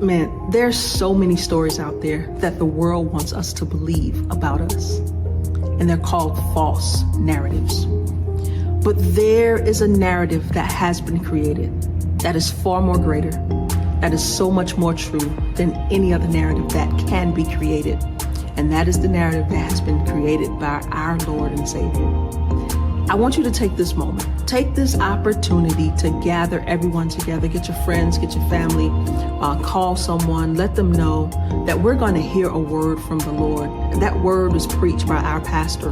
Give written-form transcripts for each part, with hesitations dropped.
Man, there's so many stories out there that the world wants us to believe about us, and they're called false narratives. But there is a narrative that has been created that is far more greater, that is so much more true than any other narrative that can be created. And that is the narrative that has been created by our Lord and Savior. I want you to take this moment, take this opportunity to gather everyone together, get your friends, get your family, call someone, let them know that we're going to hear a word from the Lord. That word was preached by our pastor,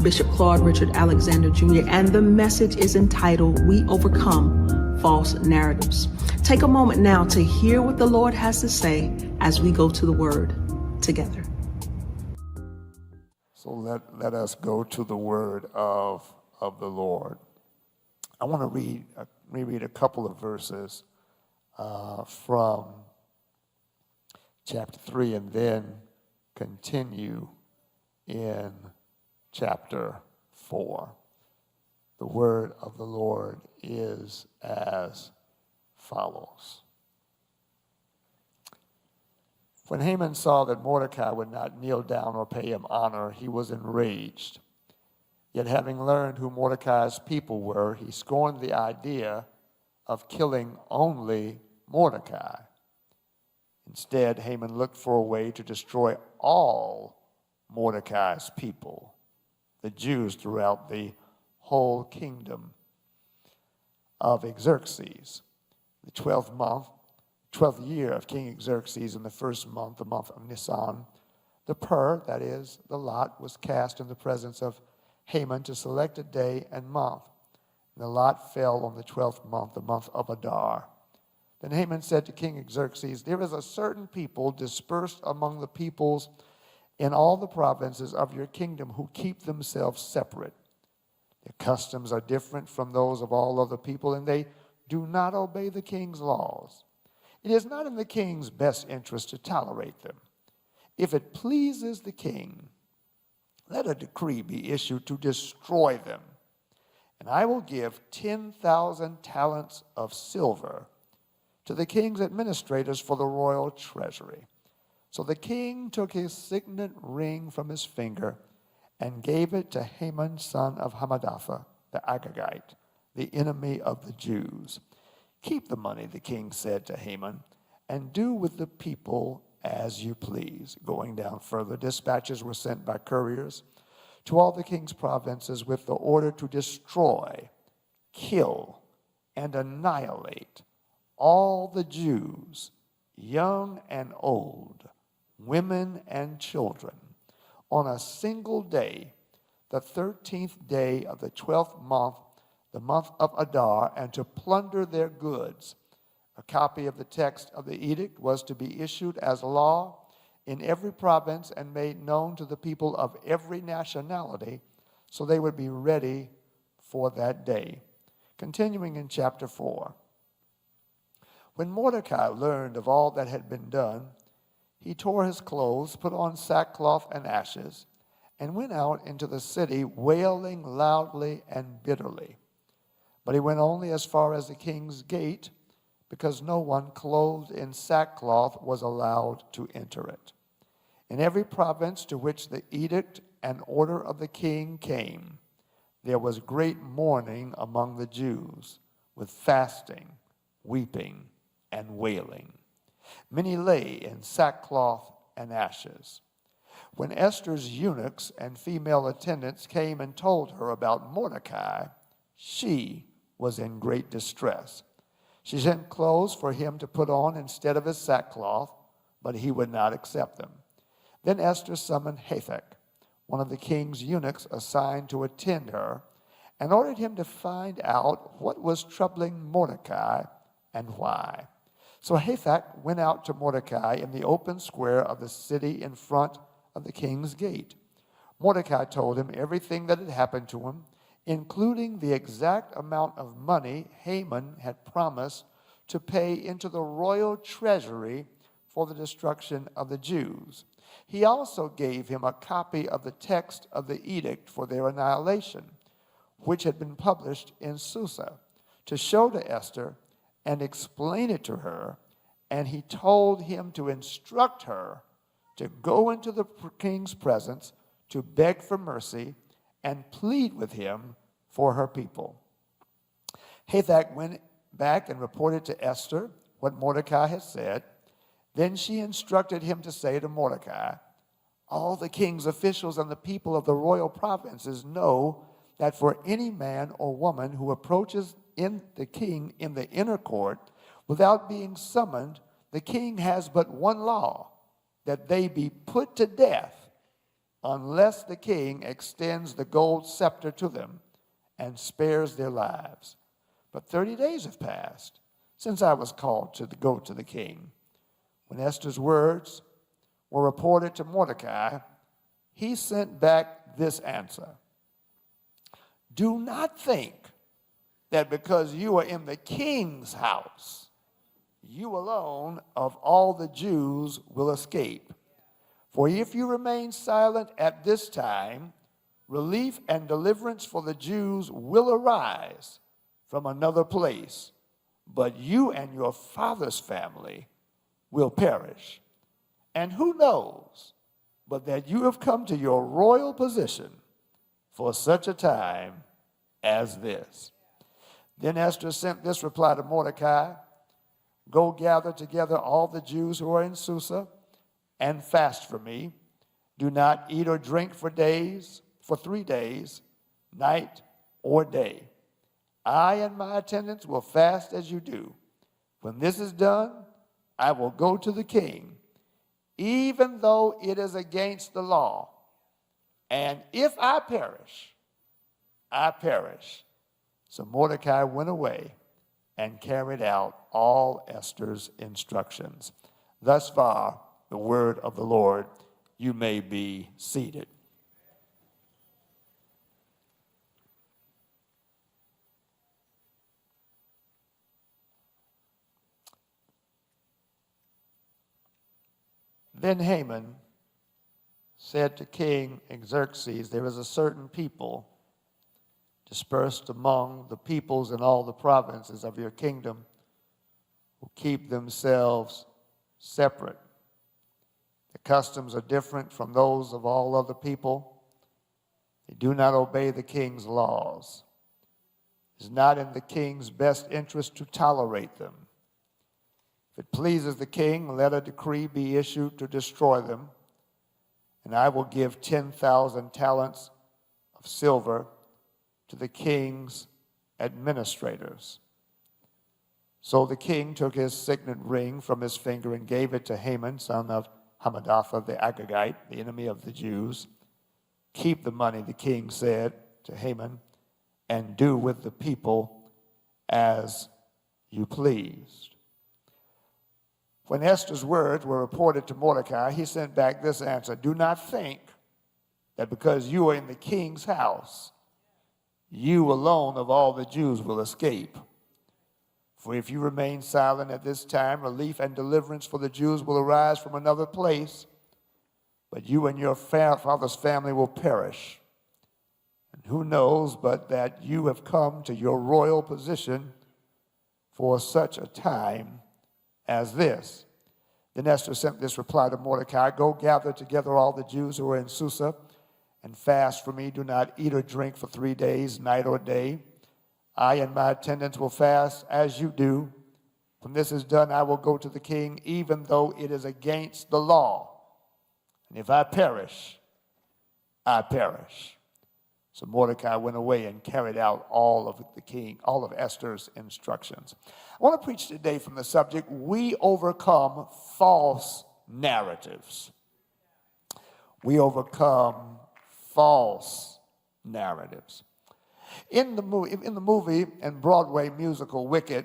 Bishop Claude Richard Alexander Jr., and the message is entitled, We Overcome False Narratives. Take a moment now to hear what the Lord has to say as we go to the word together. So let us go to the word of the Lord. I want to reread a couple of verses from chapter 3 and then continue in chapter 4. The word of the Lord is as follows. When Haman saw that Mordecai would not kneel down or pay him honor, he was enraged. Yet having learned who Mordecai's people were, he scorned the idea of killing only Mordecai. Instead, Haman looked for a way to destroy all Mordecai's people, the Jews throughout the whole kingdom of Xerxes. The 12th year of King Xerxes, in the first month, the month of Nisan, the pur, that is, the lot, was cast in the presence of Haman to select a day and month. And the lot fell on the 12th month, the month of Adar. Then Haman said to King Xerxes, There is a certain people dispersed among the peoples in all the provinces of your kingdom who keep themselves separate. Their customs are different from those of all other people, and they do not obey the king's laws. It is not in the king's best interest to tolerate them. If it pleases the king, let a decree be issued to destroy them, and I will give 10,000 talents of silver to the king's administrators for the royal treasury. So the king took his signet ring from his finger and gave it to Haman, son of Hammedatha, the Agagite, the enemy of the Jews. Keep the money, the king said to Haman, and do with the people as you please. Going down further, dispatches were sent by couriers to all the king's provinces with the order to destroy, kill, and annihilate all the Jews, young and old, women and children, on a single day, the 13th day of the 12th month, the month of Adar, and to plunder their goods. A copy of the text of the edict was to be issued as law in every province and made known to the people of every nationality, so they would be ready for that day. Continuing in chapter 4. When Mordecai learned of all that had been done, he tore his clothes, put on sackcloth and ashes, and went out into the city wailing loudly and bitterly. But he went only as far as the king's gate, because no one clothed in sackcloth was allowed to enter it. In every province to which the edict and order of the king came, there was great mourning among the Jews, with fasting, weeping, and wailing. Many lay in sackcloth and ashes. When Esther's eunuchs and female attendants came and told her about Mordecai, she was in great distress. She sent clothes for him to put on instead of his sackcloth, but he would not accept them. Then Esther summoned Hathach, one of the king's eunuchs assigned to attend her, and ordered him to find out what was troubling Mordecai and why. So Hathach went out to Mordecai in the open square of the city in front of the king's gate. Mordecai told him everything that had happened to him, including the exact amount of money Haman had promised to pay into the royal treasury for the destruction of the Jews. He also gave him a copy of the text of the edict for their annihilation, which had been published in Susa, to show to Esther and explain it to her and he told him to instruct her to go into the king's presence to beg for mercy and plead with him for her people. Hathach went back and reported to Esther what Mordecai had said. Then she instructed him to say to Mordecai, all the king's officials and the people of the royal provinces know that for any man or woman who approaches in the king in the inner court without being summoned, the king has but one law, that they be put to death unless the king extends the gold scepter to them and spares their lives. But 30 days have passed since I was called to go to the king. When Esther's words were reported to Mordecai, he sent back this answer. Do not think that because you are in the king's house, you alone of all the Jews will escape. For if you remain silent at this time, relief and deliverance for the Jews will arise from another place, but you and your father's family will perish. And who knows but that you have come to your royal position for such a time as this. Then Esther sent this reply to Mordecai, go gather together all the Jews who are in Susa and fast for me. Do not eat or drink for 3 days, night or day. I and my attendants will fast as you do. When this is done, I will go to the king, even though it is against the law. And if I perish, I perish. So Mordecai went away and carried out all Esther's instructions. Thus far, the word of the Lord. You may be seated. Then Haman said to King Xerxes, there is a certain people dispersed among the peoples in all the provinces of your kingdom who keep themselves separate. The customs are different from those of all other people. They do not obey the king's laws. It is not in the king's best interest to tolerate them. If it pleases the king, let a decree be issued to destroy them, and I will give 10,000 talents of silver to the king's administrators. So the king took his signet ring from his finger and gave it to Haman, son of Hammedatha the Agagite, the enemy of the Jews. Keep the money, the king said to Haman, and do with the people as you pleased. When Esther's words were reported to Mordecai, he sent back this answer. Do not think that because you are in the king's house, you alone of all the Jews will escape. For if you remain silent at this time, relief and deliverance for the Jews will arise from another place, but you and your father's family will perish. And who knows but that you have come to your royal position for such a time as this. Then Esther sent this reply to Mordecai, go gather together all the Jews who are in Susa and fast for me. Do not eat or drink for 3 days, night or day. I and my attendants will fast as you do. When this is done, I will go to the king, even though it is against the law. And if I perish, I perish. So Mordecai went away and carried out all of Esther's instructions. I want to preach today from the subject, we overcome false narratives. We overcome false narratives. In the movie and Broadway musical Wicked,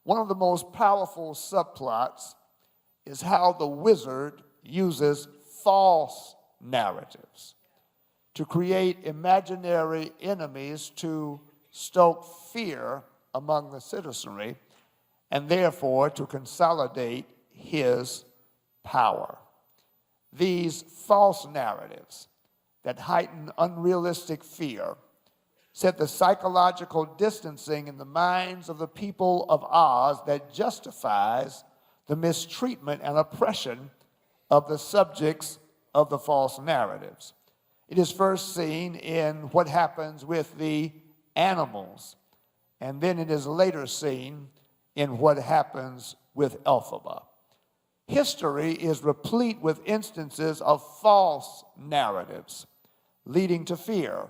one of the most powerful subplots is how the wizard uses false narratives to create imaginary enemies to stoke fear among the citizenry and therefore to consolidate his power. These false narratives that heighten unrealistic fear set the psychological distancing in the minds of the people of Oz that justifies the mistreatment and oppression of the subjects of the false narratives. It is first seen in what happens with the animals, and then it is later seen in what happens with Elphaba. History is replete with instances of false narratives leading to fear,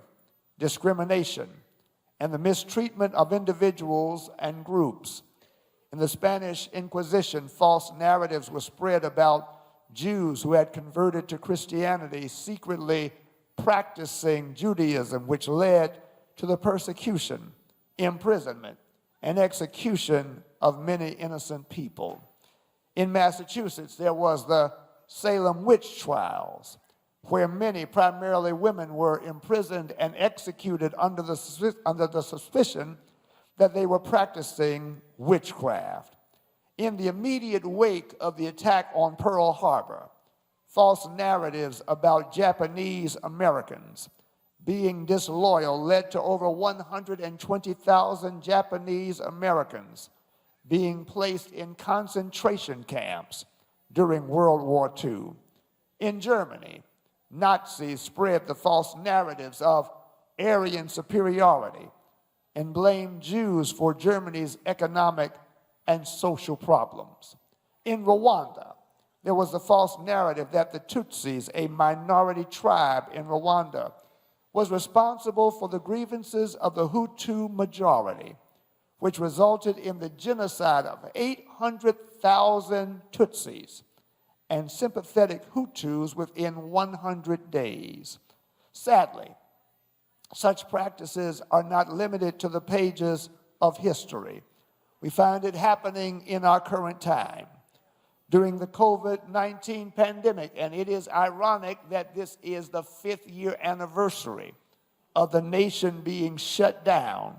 discrimination, and the mistreatment of individuals and groups. In the Spanish Inquisition, false narratives were spread about Jews who had converted to Christianity, secretly practicing Judaism, which led to the persecution, imprisonment, and execution of many innocent people. In Massachusetts, there was the Salem witch trials, where many, primarily women, were imprisoned and executed under the suspicion that they were practicing witchcraft. In the immediate wake of the attack on Pearl Harbor, false narratives about Japanese Americans being disloyal led to over 120,000 Japanese Americans being placed in concentration camps during World War II. In Germany, Nazis spread the false narratives of Aryan superiority and blamed Jews for Germany's economic and social problems. In Rwanda, there was the false narrative that the Tutsis, a minority tribe in Rwanda, was responsible for the grievances of the Hutu majority, which resulted in the genocide of 800,000 Tutsis and sympathetic Hutus within 100 days. Sadly, such practices are not limited to the pages of history. We find it happening in our current time during the COVID-19 pandemic, and it is ironic that this is the 5th-year anniversary of the nation being shut down.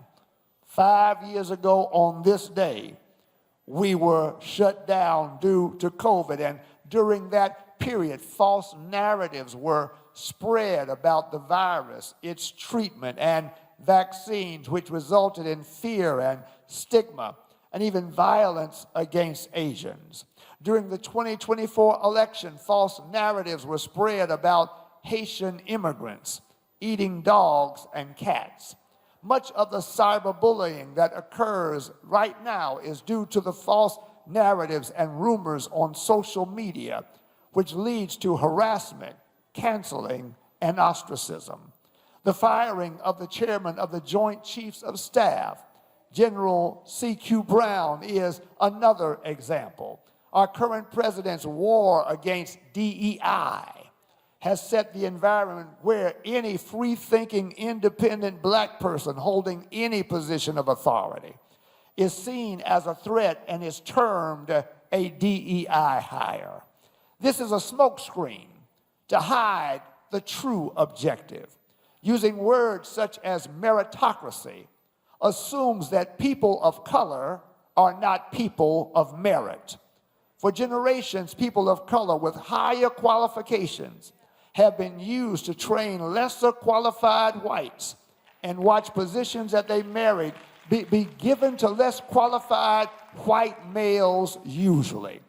5 years ago on this day, we were shut down due to COVID, and during that period, false narratives were spread about the virus, its treatment, and vaccines, which resulted in fear and stigma, and even violence against Asians. During the 2024 election, false narratives were spread about Haitian immigrants eating dogs and cats. Much of the cyberbullying that occurs right now is due to the false narratives and rumors on social media, which leads to harassment, canceling, and ostracism. The firing of the chairman of the Joint Chiefs of Staff, General C.Q. Brown, is another example. Our current president's war against DEI has set the environment where any free-thinking, independent black person holding any position of authority is seen as a threat and is termed a DEI hire. This is a smokescreen to hide the true objective. Using words such as meritocracy assumes that people of color are not people of merit. For generations, people of color with higher qualifications have been used to train lesser qualified whites and watch positions that they married be given to less qualified white males usually.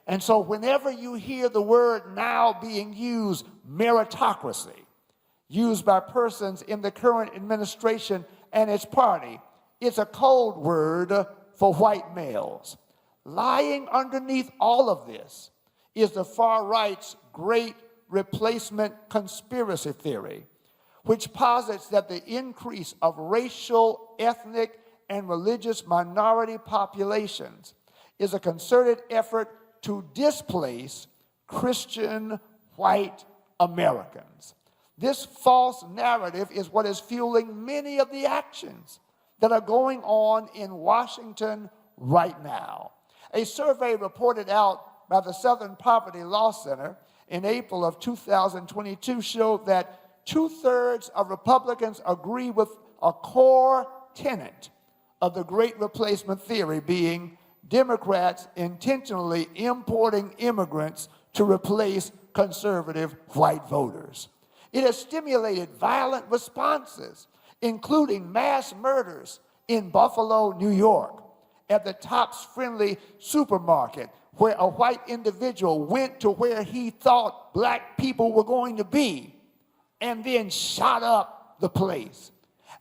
And so whenever you hear the word now being used, meritocracy, used by persons in the current administration and its party, it's a code word for white males. Lying underneath all of this is the far right's great replacement conspiracy theory, which posits that the increase of racial, ethnic, and religious minority populations is a concerted effort to displace Christian white Americans. This false narrative is what is fueling many of the actions that are going on in Washington right now. A survey reported out by the Southern Poverty Law Center in April of 2022 showed that 2/3 of Republicans agree with a core tenet of the Great Replacement theory, being Democrats intentionally importing immigrants to replace conservative white voters. It has stimulated violent responses, including mass murders in Buffalo, New York, at the Tops Friendly supermarket, where a white individual went to where he thought black people were going to be and then shot up the place.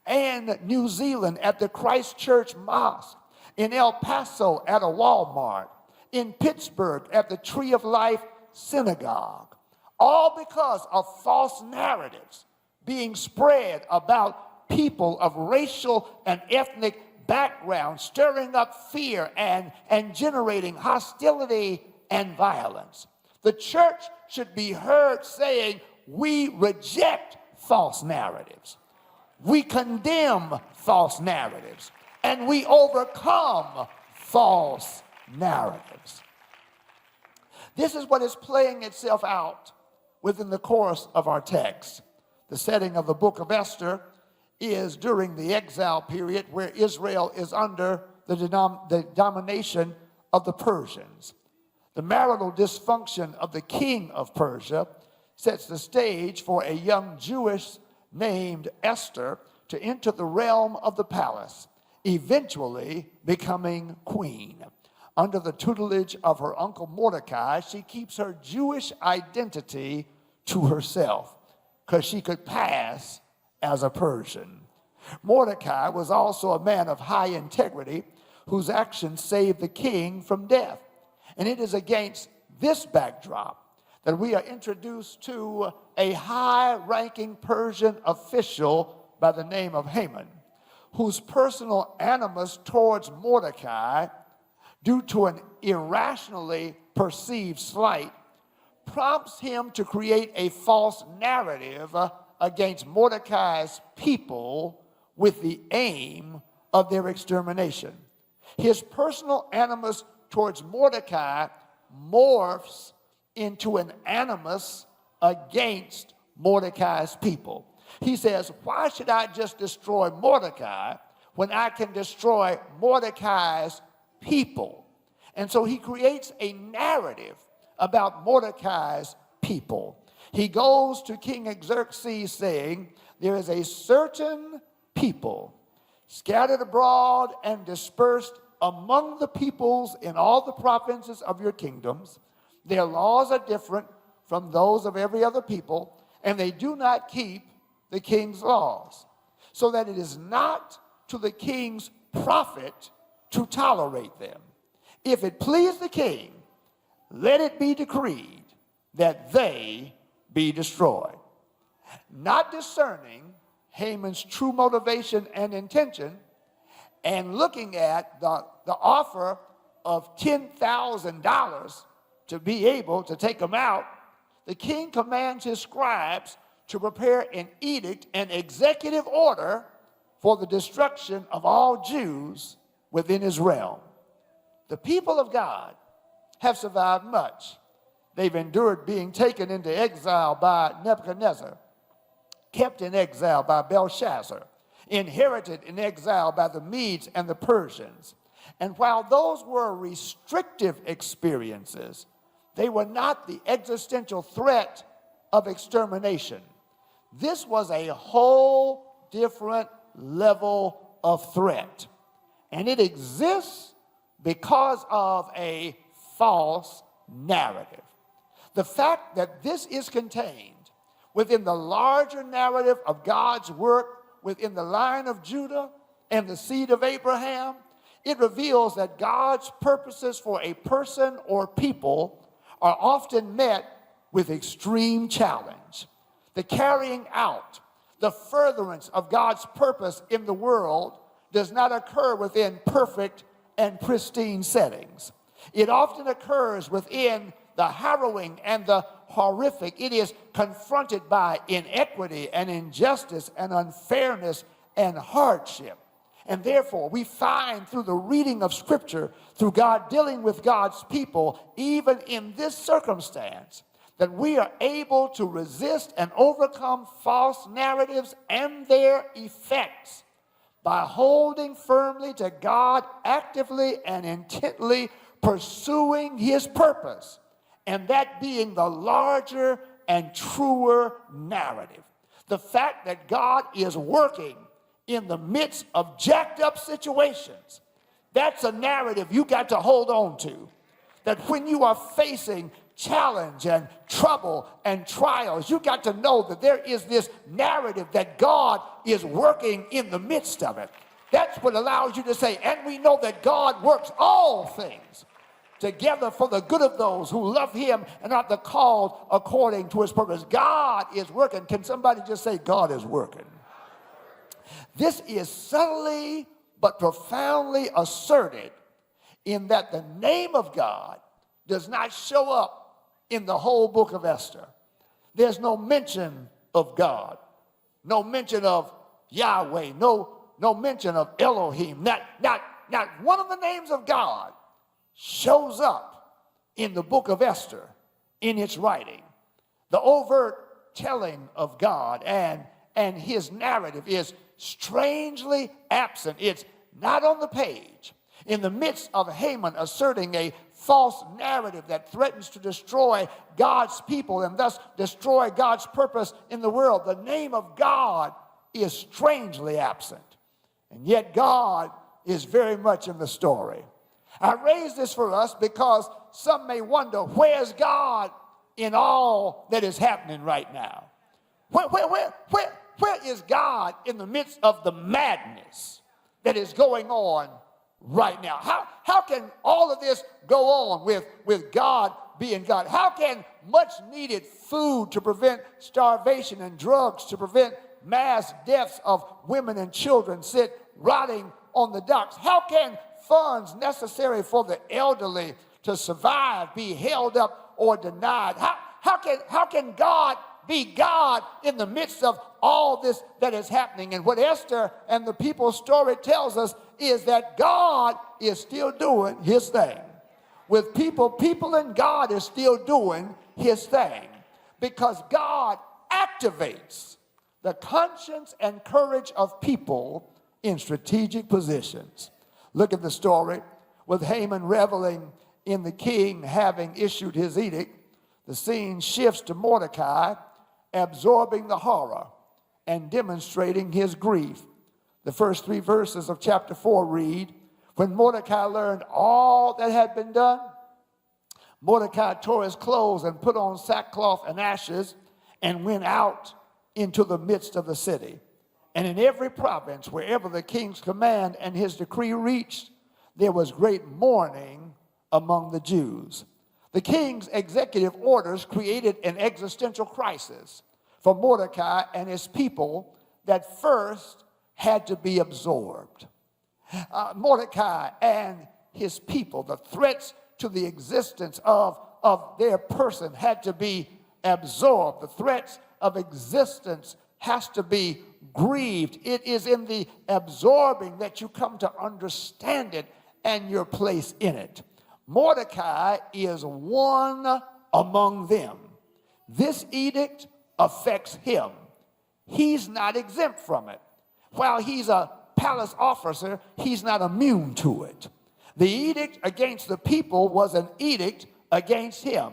And New Zealand at the Christchurch Mosque, in El Paso at a Walmart, in Pittsburgh at the Tree of Life Synagogue, all because of false narratives being spread about people of racial and ethnic background, stirring up fear and generating hostility and violence. The church should be heard saying, we reject false narratives. We condemn false narratives. And we overcome false narratives. This is what is playing itself out within the course of our text. The setting of the book of Esther is during the exile period where Israel is under the domination of the Persians. The marital dysfunction of the king of Persia sets the stage for a young Jewess named Esther to enter the realm of the palace, eventually becoming queen. Under the tutelage of her uncle Mordecai, she keeps her Jewish identity to herself because she could pass as a Persian. Mordecai was also a man of high integrity whose actions saved the king from death. And it is against this backdrop that we are introduced to a high-ranking Persian official by the name of Haman, whose personal animus towards Mordecai, due to an irrationally perceived slight, prompts him to create a false narrative against Mordecai's people with the aim of their extermination. His personal animus towards Mordecai morphs into an animus against Mordecai's people. He says, why should I just destroy Mordecai when I can destroy Mordecai's people? And so he creates a narrative about Mordecai's people. He goes to King Xerxes saying, there is a certain people scattered abroad and dispersed among the peoples in all the provinces of your kingdoms. Their laws are different from those of every other people, and they do not keep the king's laws, so that it is not to the king's profit to tolerate them. If it please the king, let it be decreed that they be destroyed. Not discerning Haman's true motivation and intention, and looking at the offer of $10,000 to be able to take them out, the king commands his scribes to prepare an edict, an executive order for the destruction of all Jews within his realm. The people of God have survived much. They've endured being taken into exile by Nebuchadnezzar, kept in exile by Belshazzar, inherited in exile by the Medes and the Persians. And while those were restrictive experiences, they were not the existential threat of extermination. This was a whole different level of threat. And it exists because of a false narrative. The fact that this is contained within the larger narrative of God's work within the line of Judah and the seed of Abraham, it reveals that God's purposes for a person or people are often met with extreme challenge. The carrying out, the furtherance of God's purpose in the world does not occur within perfect and pristine settings. It often occurs within the harrowing and the horrific. It is confronted by inequity and injustice and unfairness and hardship. And therefore, we find through the reading of Scripture, through God dealing with God's people, even in this circumstance, that we are able to resist and overcome false narratives and their effects by holding firmly to God, actively and intently pursuing His purpose, and that being the larger and truer narrative. The fact that God is working in the midst of jacked up situations, that's a narrative you got to hold on to. that when you are facing challenge and trouble and trials, you got to know that there is this narrative that God is working in the midst of it. That's what allows you to say, and we know that God works all things together for the good of those who love him and are the called according to his purpose. God is working. Can somebody just say, God is working? This is subtly but profoundly asserted in that the name of God does not show up in the whole book of Esther. There's no mention of God, no mention of Yahweh, no mention of Elohim. Not one of the names of God shows up in the book of Esther in its writing. The overt telling of God and his narrative is strangely absent. It's not on the page. In the midst of Haman asserting a false narrative that threatens to destroy God's people and thus destroy God's purpose in the world, the name of God is strangely absent. And yet God is very much in the story. I raise this for us because some may wonder, where's God in all that is happening right now? Where is God in the midst of the madness that is going on right now? How can all of this go on with God being God? How can much needed food to prevent starvation and drugs to prevent mass deaths of women and children sit rotting on the docks? How can funds necessary for the elderly to survive be held up or denied? How can God be God in the midst of all this that is happening? And what Esther and the people's story tells us is that God is still doing his thing. With people and God is still doing his thing, because God activates the conscience and courage of people in strategic positions. Look at the story with Haman reveling in the king having issued his edict. The scene shifts to Mordecai absorbing the horror and demonstrating his grief. The first 3 verses of chapter 4 read, when Mordecai learned all that had been done, Mordecai tore his clothes and put on sackcloth and ashes and went out into the midst of the city. And in every province, wherever the king's command and his decree reached, there was great mourning among the Jews. The king's executive orders created an existential crisis for Mordecai and his people that first had to be absorbed. Mordecai and his people, the threats to the existence of their person had to be absorbed. The threats of existence has to be grieved. It is in the absorbing that you come to understand it and your place in it. Mordecai is one among them. This edict affects him. He's not exempt from it. While he's a palace officer, he's not immune to it. The edict against the people was an edict against him.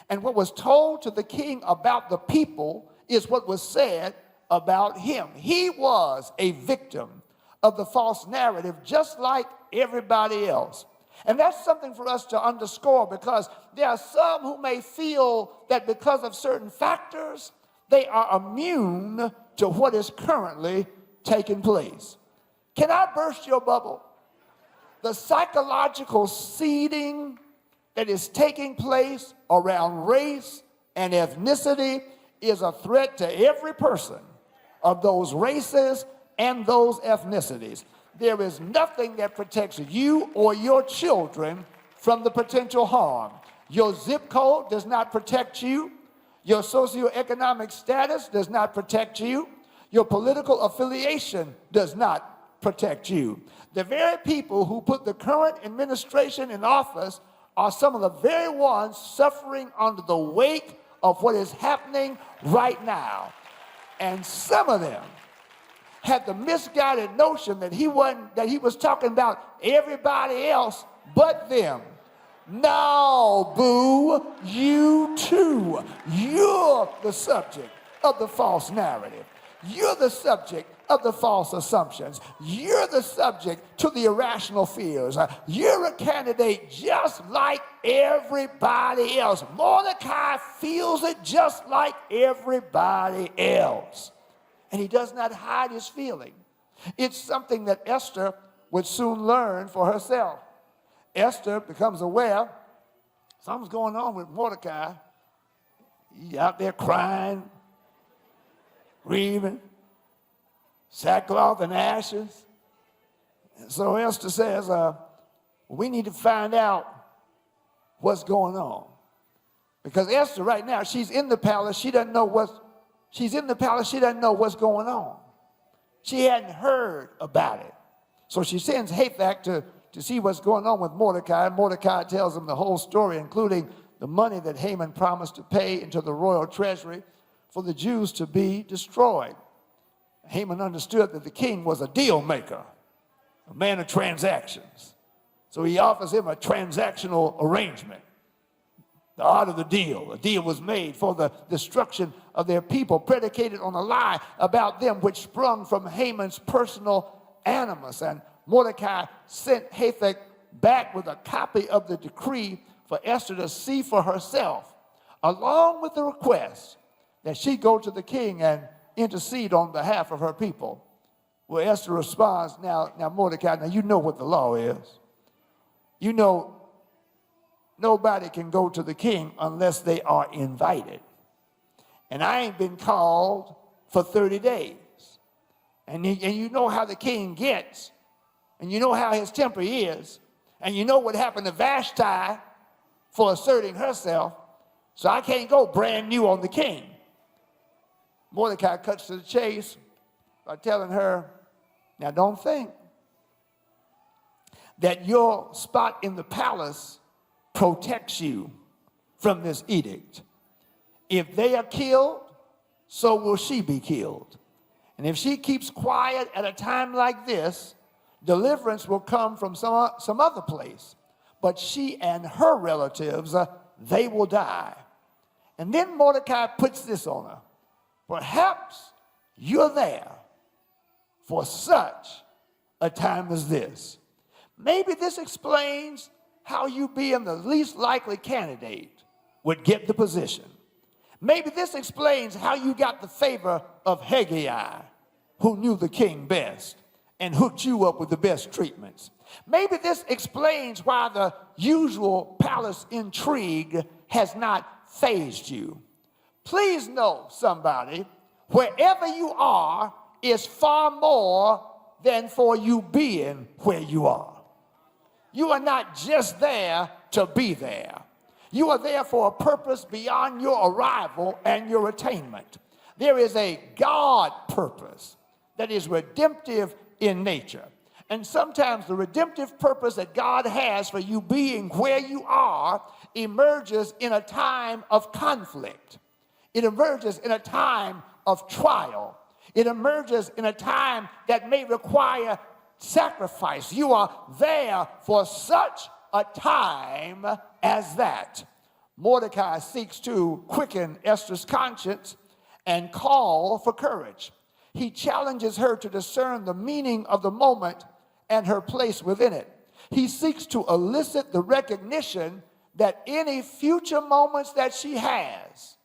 And what was told to the king about the people is what was said about him. He was a victim of the false narrative, just like everybody else. And that's something for us to underscore, because there are some who may feel that because of certain factors, they are immune to what is currently taking place. Can I burst your bubble? The psychological seeding that is taking place around race and ethnicity is a threat to every person of those races and those ethnicities. There is nothing that protects you or your children from the potential harm. Your zip code does not protect you. Your socioeconomic status does not protect you. Your political affiliation does not protect you. The very people who put the current administration in office are some of the very ones suffering under the weight of what is happening right now. And some of them had the misguided notion that he was talking about everybody else but them. No, boo, you too. You're the subject of the false narrative. You're the subject of the false assumptions. You're the subject to the irrational fears. You're a candidate just like everybody else. Mordecai feels it just like everybody else. And he does not hide his feeling. It's something that Esther would soon learn for herself. Esther becomes aware something's going on with Mordecai. He's out there crying, grieving, sackcloth and ashes. And so Esther says, we need to find out what's going on. Because Esther right now, she's in the palace, she doesn't know what's going on. She hadn't heard about it. So she sends Hathach to see what's going on with Mordecai. Mordecai tells him the whole story, including the money that Haman promised to pay into the royal treasury for the Jews to be destroyed. Haman understood that the king was a deal maker, a man of transactions. So he offers him a transactional arrangement, the art of the deal. A deal was made for the destruction of their people, predicated on a lie about them, which sprung from Haman's personal animus. And Mordecai sent Hathach back with a copy of the decree for Esther to see for herself, along with the request that she go to the king and intercede on behalf of her people. Well, Esther responds, now Mordecai, now you know what the law is. You know nobody can go to the king unless they are invited. And I ain't been called for 30 days. And you know how the king gets, and you know how his temper is, and you know what happened to Vashti for asserting herself, so I can't go brand new on the king. Mordecai cuts to the chase by telling her, now don't think that your spot in the palace protects you from this edict. If they are killed, so will she be killed. And if she keeps quiet at a time like this, deliverance will come from some other place. But she and her relatives, they will die. And then Mordecai puts this on her. Perhaps you're there for such a time as this. Maybe this explains how you, being the least likely candidate, would get the position. Maybe this explains how you got the favor of Hegai, who knew the king best and hooked you up with the best treatments. Maybe this explains why the usual palace intrigue has not fazed you. Please know, somebody, wherever you are is far more than for you being where you are. You are not just there to be there. You are there for a purpose beyond your arrival and your attainment. There is a God purpose that is redemptive in nature. And sometimes the redemptive purpose that God has for you being where you are emerges in a time of conflict. It emerges in a time of trial. It emerges in a time that may require sacrifice. You are there for such a time as that. Mordecai seeks to quicken Esther's conscience and call for courage. He challenges her to discern the meaning of the moment and her place within it. He seeks to elicit the recognition that any future moments that she has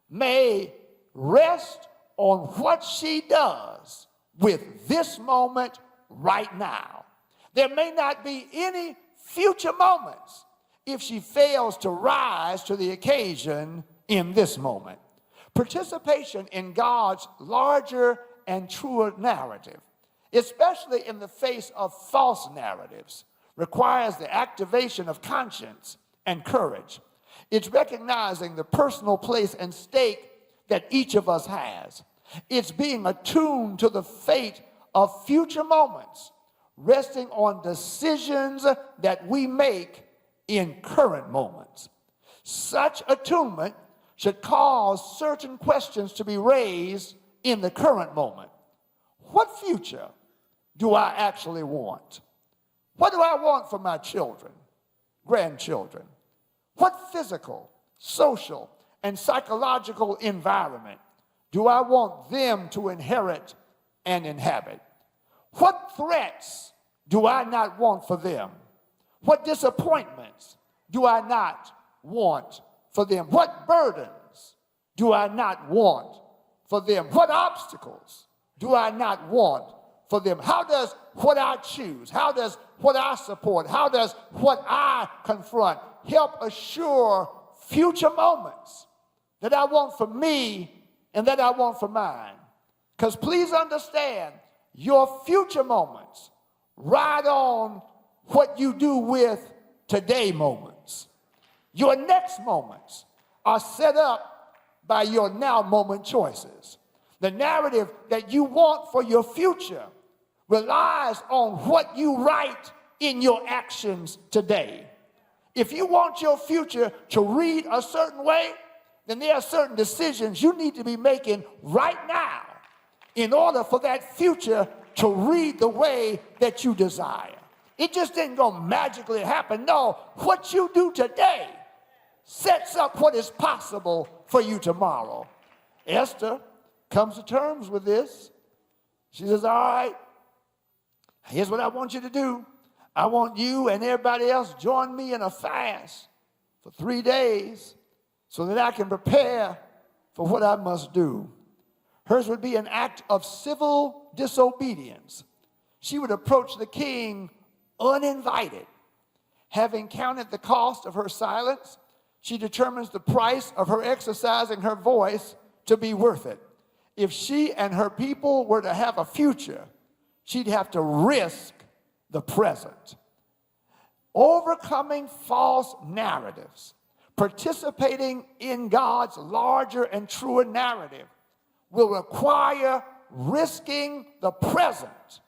may rest on what she does with this moment right now. There may not be any future moments if she fails to rise to the occasion in this moment. Participation in God's larger and truer narrative, especially in the face of false narratives, requires the activation of conscience and courage. It's recognizing the personal place and stake that each of us has. It's being attuned to the fate of future moments, resting on decisions that we make in current moments. Such attunement should cause certain questions to be raised in the current moment. What future do I actually want? What do I want for my children, grandchildren? What physical, social, and psychological environment do I want them to inherit and inhabit? What threats do I not want for them? What disappointments do I not want for them? What burdens do I not want for them? What obstacles do I not want for them? How does what I choose, how does what I support, how does what I confront help assure future moments that I want for me and that I want for mine? Because please understand, your future moments ride on what you do with today moments. Your next moments are set up by your now moment choices. The narrative that you want for your future relies on what you write in your actions today. If you want your future to read a certain way, then there are certain decisions you need to be making right now in order for that future to read the way that you desire. It just isn't going to magically happen. No, what you do today sets up what is possible for you tomorrow. Esther comes to terms with this. She says, all right, here's what I want you to do. I want you and everybody else join me in a fast for 3 days so that I can prepare for what I must do. Hers would be an act of civil disobedience. She would approach the king uninvited. Having counted the cost of her silence, she determines the price of her exercising her voice to be worth it. If she and her people were to have a future, she'd have to risk the present. Overcoming false narratives, participating in God's larger and truer narrative will require risking the present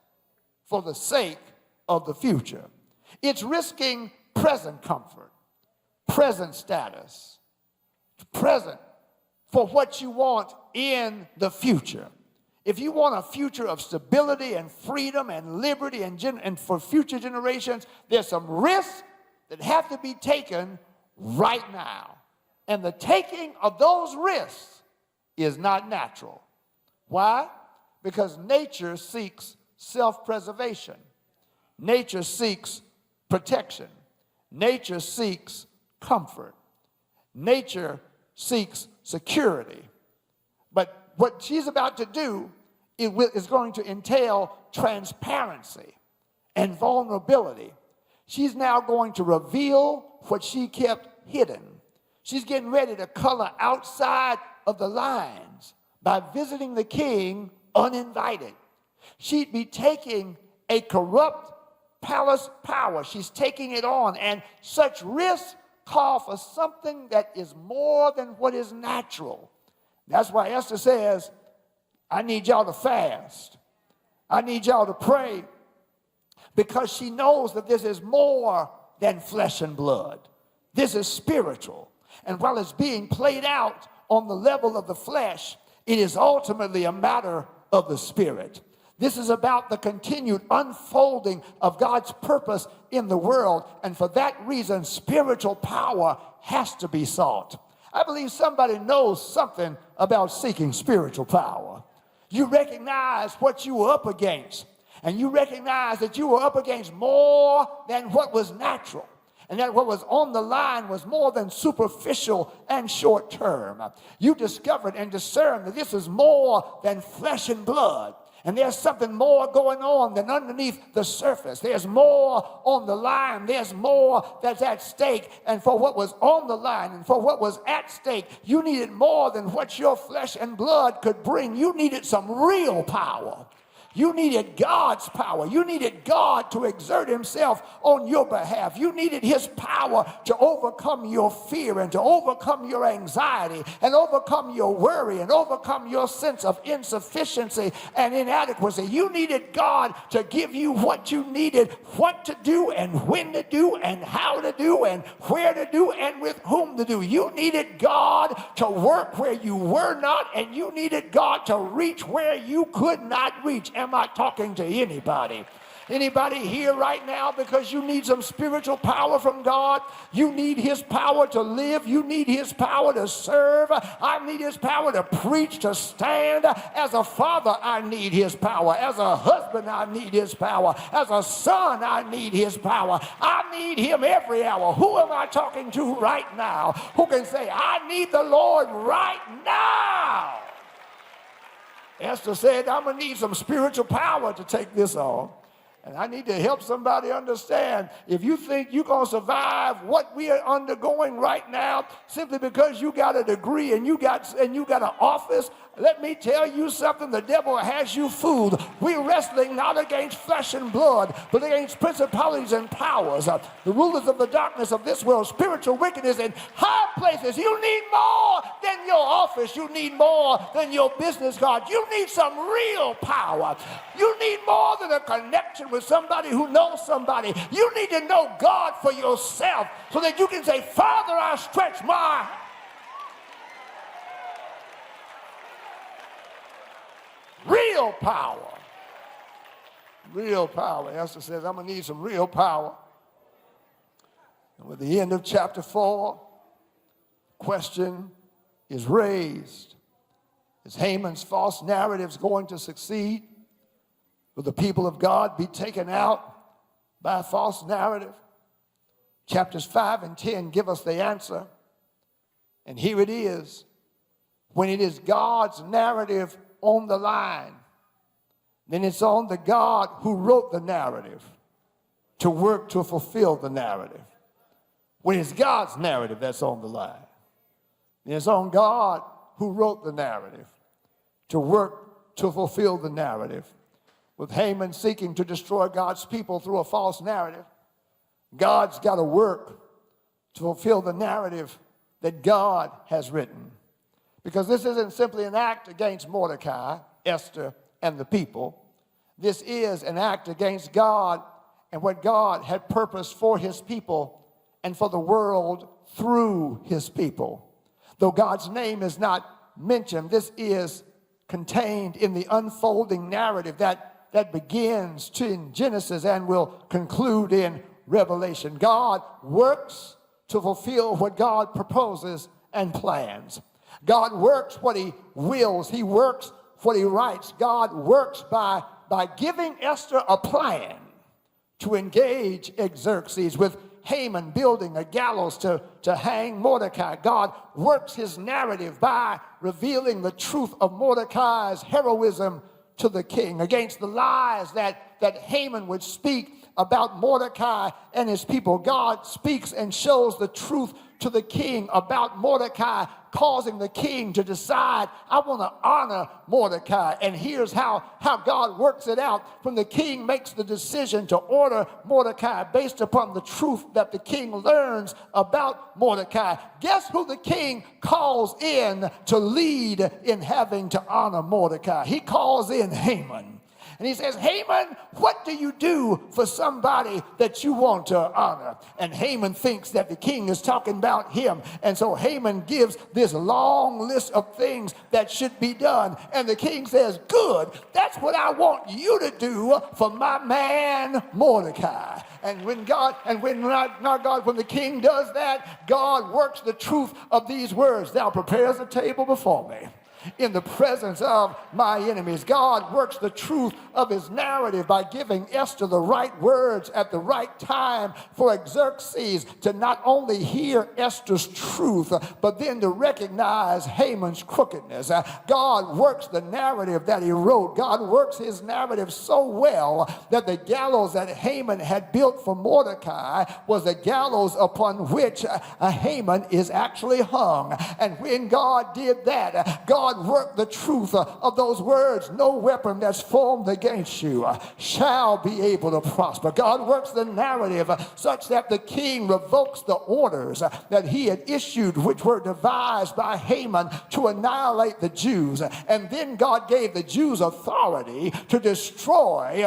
for the sake of the future. It's risking present comfort, present status, present for what you want in the future. If you want a future of stability and freedom and liberty and for future generations, there's some risks that have to be taken right now. And the taking of those risks is not natural. Why? Because nature seeks self-preservation. Nature seeks protection. Nature seeks comfort. Nature seeks security. But what she's about to do is going to entail transparency and vulnerability. She's now going to reveal what she kept hidden. She's getting ready to color outside of the lines by visiting the king uninvited. She'd be taking a corrupt palace power. She's taking it on, and such risks call for something that is more than what is natural. That's why Esther says, I need y'all to fast. I need y'all to pray, because she knows that this is more than flesh and blood. This is spiritual. And while it's being played out on the level of the flesh, it is ultimately a matter of the spirit. This is about the continued unfolding of God's purpose in the world. And for that reason, spiritual power has to be sought. I believe somebody knows something about seeking spiritual power. You recognize what you were up against, and you recognize that you were up against more than what was natural, and that what was on the line was more than superficial and short term. You discovered and discerned that this is more than flesh and blood. And there's something more going on than underneath the surface. There's more on the line. There's more that's at stake. And for what was on the line and for what was at stake, you needed more than what your flesh and blood could bring. You needed some real power. You needed God's power. You needed God to exert himself on your behalf. You needed his power to overcome your fear and to overcome your anxiety and overcome your worry and overcome your sense of insufficiency and inadequacy. You needed God to give you what you needed, what to do and when to do and how to do and where to do and with whom to do. You needed God to work where you were not, and you needed God to reach where you could not reach. Am I talking to anybody? Anybody here right now because you need some spiritual power from God? You need his power to live. You need his power to serve. I need his power to preach, to stand. As a father, I need his power. As a husband, I need his power. As a son, I need his power. I need him every hour. Who am I talking to right now who can say, I need the Lord right now? Esther said, I'm going to need some spiritual power to take this on. And I need to help somebody understand, if you think you're going to survive what we are undergoing right now simply because you got a degree and you got an office, let me tell you something, the devil has you fooled. We're wrestling not against flesh and blood, but against principalities and powers, the rulers of the darkness of this world, spiritual wickedness in high places. You need more than your office. You need more than your business card. You need some real power. You need more than a connection with somebody who knows somebody. You need to know God for yourself so that you can say, Father, I stretch my real power. Real power. Esther says, I'm going to need some real power. And with the end of chapter 4, question is raised. Is Haman's false narratives going to succeed? Will the people of God be taken out by a false narrative? Chapters 5 and 10 give us the answer. And here it is. When it is God's narrative on the line, then it's on the God who wrote the narrative to work to fulfill the narrative. When it's God's narrative that's on the line, then it's on God who wrote the narrative to work to fulfill the narrative. With Haman seeking to destroy God's people through a false narrative, God's got to work to fulfill the narrative that God has written. Because this isn't simply an act against Mordecai, Esther, and the people. This is an act against God and what God had purposed for his people and for the world through his people. Though God's name is not mentioned, this is contained in the unfolding narrative that begins in Genesis and will conclude in Revelation. God works to fulfill what God proposes and plans. God works what he wills. He works what he writes. God works by giving Esther a plan to engage Xerxes, with Haman building a gallows to hang Mordecai. God works his narrative by revealing the truth of Mordecai's heroism to the king against the lies that Haman would speak about Mordecai and his people. God speaks and shows the truth to the king about Mordecai, causing the king to decide, I want to honor Mordecai. And here's how God works it out. When the king makes the decision to order Mordecai based upon the truth that the king learns about Mordecai, guess who the king calls in to lead in having to honor Mordecai? He calls in Haman. And he says, Haman, what do you do for somebody that you want to honor? And Haman thinks that the king is talking about him. And so Haman gives this long list of things that should be done. And the king says, good, that's what I want you to do for my man Mordecai. And when the king does that, God works the truth of these words. Thou prepares a table before me in the presence of my enemies. God works the truth of his narrative by giving Esther the right words at the right time for Xerxes to not only hear Esther's truth, but then to recognize Haman's crookedness. God works the narrative that he wrote. God works his narrative so well that the gallows that Haman had built for Mordecai was the gallows upon which Haman is actually hung. And when God did that, God worked the truth of those words. No weapon that's formed against you shall be able to prosper. God works the narrative such that the king revokes the orders that he had issued, which were devised by Haman to annihilate the Jews. And then God gave the Jews authority to destroy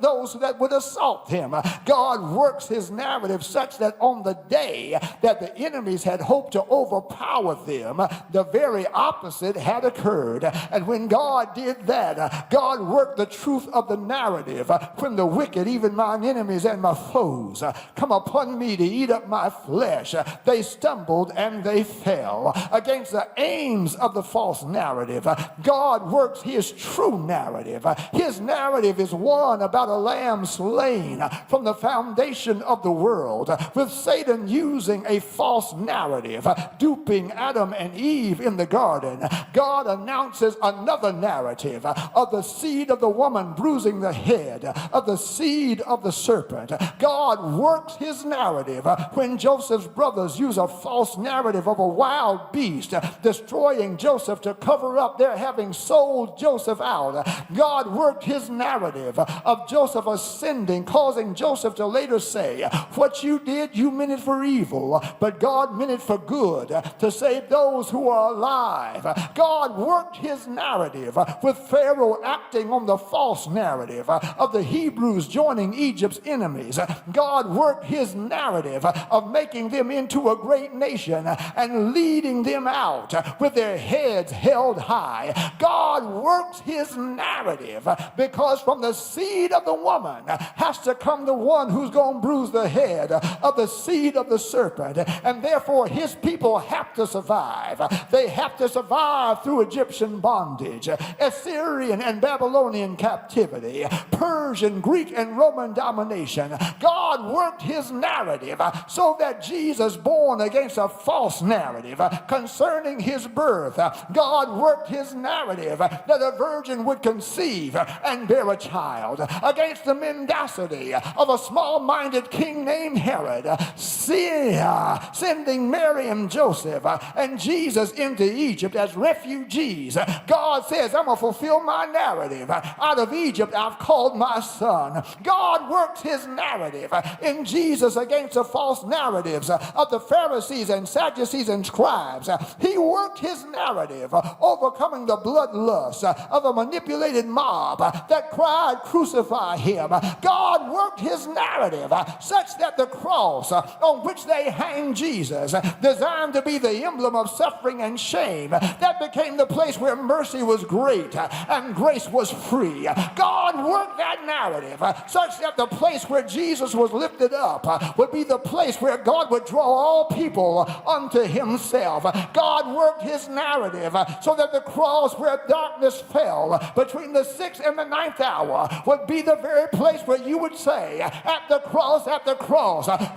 those that would assault him. God works his narrative such that on the day that the enemies had hoped to overpower them, the very opposite had occurred. And when God did that, God worked the truth of the narrative. When the wicked, even mine enemies and my foes, come upon me to eat up my flesh, they stumbled and they fell. Against the aims of the false narrative, God works his true narrative. His narrative is one about a lamb slain from the foundation of the world, with Satan using a false narrative, duping Adam and Eve in the garden. God announces another narrative of the seed of the woman bruising the head of the seed of the serpent. God works his narrative when Joseph's brothers use a false narrative of a wild beast destroying Joseph to cover up their having sold Joseph out. God worked his narrative of Joseph ascending, causing Joseph to later say, what you did, you meant it for evil, but God meant it for good, to save those who are alive. God worked his narrative with Pharaoh acting on the false narrative of the Hebrews joining Egypt's enemies. God worked his narrative of making them into a great nation and leading them out with their heads held high. God works his narrative because from the seed of the woman has to come the one who's going to bruise the head of the seed of the serpent, and therefore his people have to survive. They have to survive through Egyptian bondage, Assyrian and Babylonian captivity, Persian, Greek, and Roman domination. God worked his narrative so that Jesus, born against a false narrative concerning his birth, God worked his narrative that a virgin would conceive and bear a child against the mendacity of a small-minded king named Herod, sending Mary and Joseph and Jesus into Egypt as refugees. God says, I'm going to fulfill my narrative. Out of Egypt I've called my son. God worked his narrative in Jesus against the false narratives of the Pharisees and Sadducees and scribes. He worked his narrative, overcoming the bloodlust of a manipulated mob that cried, crucify him. God worked his narrative such that the cross on which they hanged Jesus, designed to be the emblem of suffering and shame, that became the place where mercy was great and grace was free. God worked that narrative such that the place where Jesus was lifted up would be the place where God would draw all people unto himself. God worked his narrative so that the cross where darkness fell between the 6th and the 9th hour would be the very place where you would say, at the cross,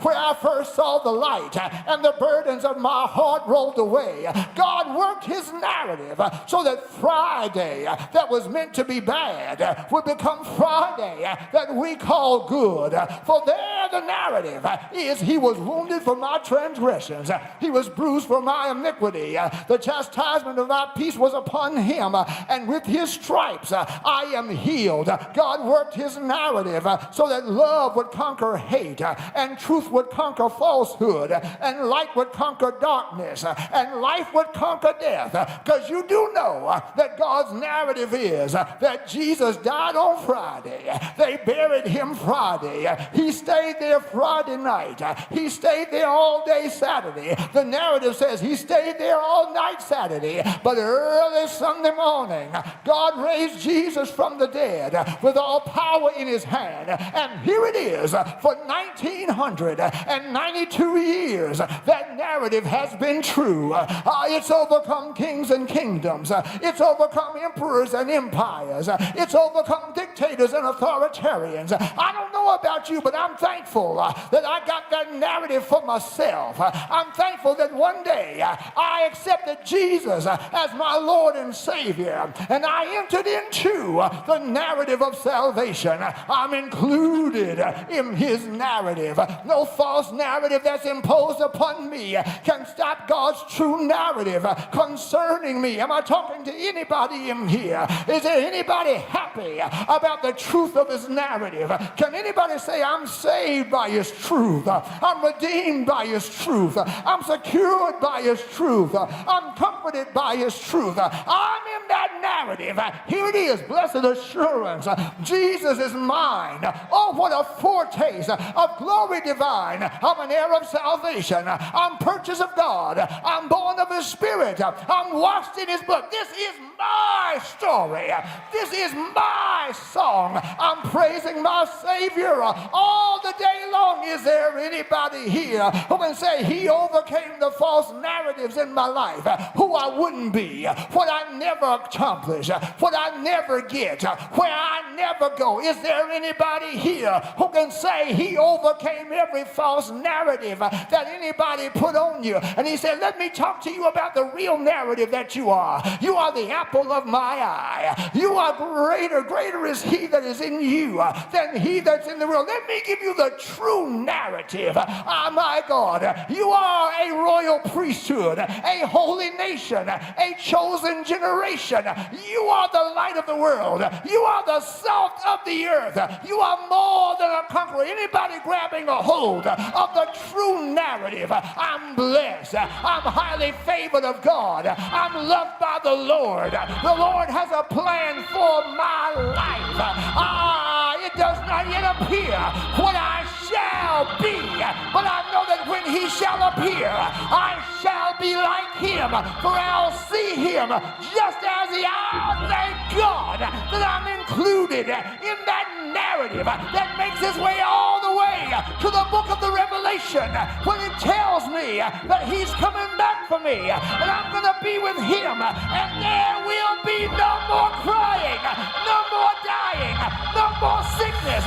where I first saw the light and the burdens of my heart rolled away. God worked his narrative so that Friday that was meant to be bad would become Friday that we call good. For there the narrative is, he was wounded for my transgressions, he was bruised for my iniquity, the chastisement of my peace was upon him, and with his stripes I am healed. God worked his narrative so that love would conquer hate, and truth would conquer falsehood, and light would conquer darkness, and life would conquer death. Because you do know that God's narrative is that Jesus died on Friday, they buried him Friday, he stayed there Friday night, he stayed there all day Saturday. The narrative says he stayed there all night Saturday, but early Sunday morning God raised Jesus from the dead with all power in his hand. And here it is, for 1992 years that narrative has been true. It's overcome kings and kingdoms, it's overcome emperors and empires, it's overcome dictators and authoritarians. I don't know about you, but I'm thankful that I got that narrative for myself. I'm thankful that one day I accepted Jesus as my Lord and Savior, and I entered into the narrative of salvation. I'm included in his narrative. No false narrative that's imposed upon me can stop God's true narrative concerning me. Am I talking to anybody in here? Is there anybody happy about the truth of his narrative? Can anybody say, I'm saved by his truth, I'm redeemed by his truth, I'm secured by his truth, I'm comforted by his truth, I'm in that narrative? Here it is, blessed assurance, Jesus is mine. Oh, what a foretaste of glory divine. I'm an heir of salvation, I'm purchased of God, I'm born of his spirit, I'm washed washed in his blood. This is my story. This is my song. I'm praising my Savior all the day long. Is there anybody here who can say he overcame the false narratives in my life? Who I wouldn't be, what I never accomplish, what I never get, where I never go. Is there anybody here who can say he overcame every false narrative that anybody put on you? And he said, let me talk to you about the real narrative that you are. You are the apple of my eye. You are greater. Greater is he that is in you than he that's in the world. Let me give you the true narrative. My God, you are a royal priesthood, a holy nation, a chosen generation. You are the light of the world. You are the salt of the earth. You are more than a conqueror. Anybody grabbing a hold of the true narrative? I'm blessed. I'm highly favored of God. I'm loved by the Lord. The Lord has a plan for my life. It does not yet appear what I shall be, but I know that when he shall appear, I shall be like him, for I'll see him just as he is. Thank God that I'm included in that narrative that makes its way all the way to the book of the Revelation, when it tells me that he's coming back for me, and I'm going to be with him, and there will be no more crying, no more dying, no more sickness,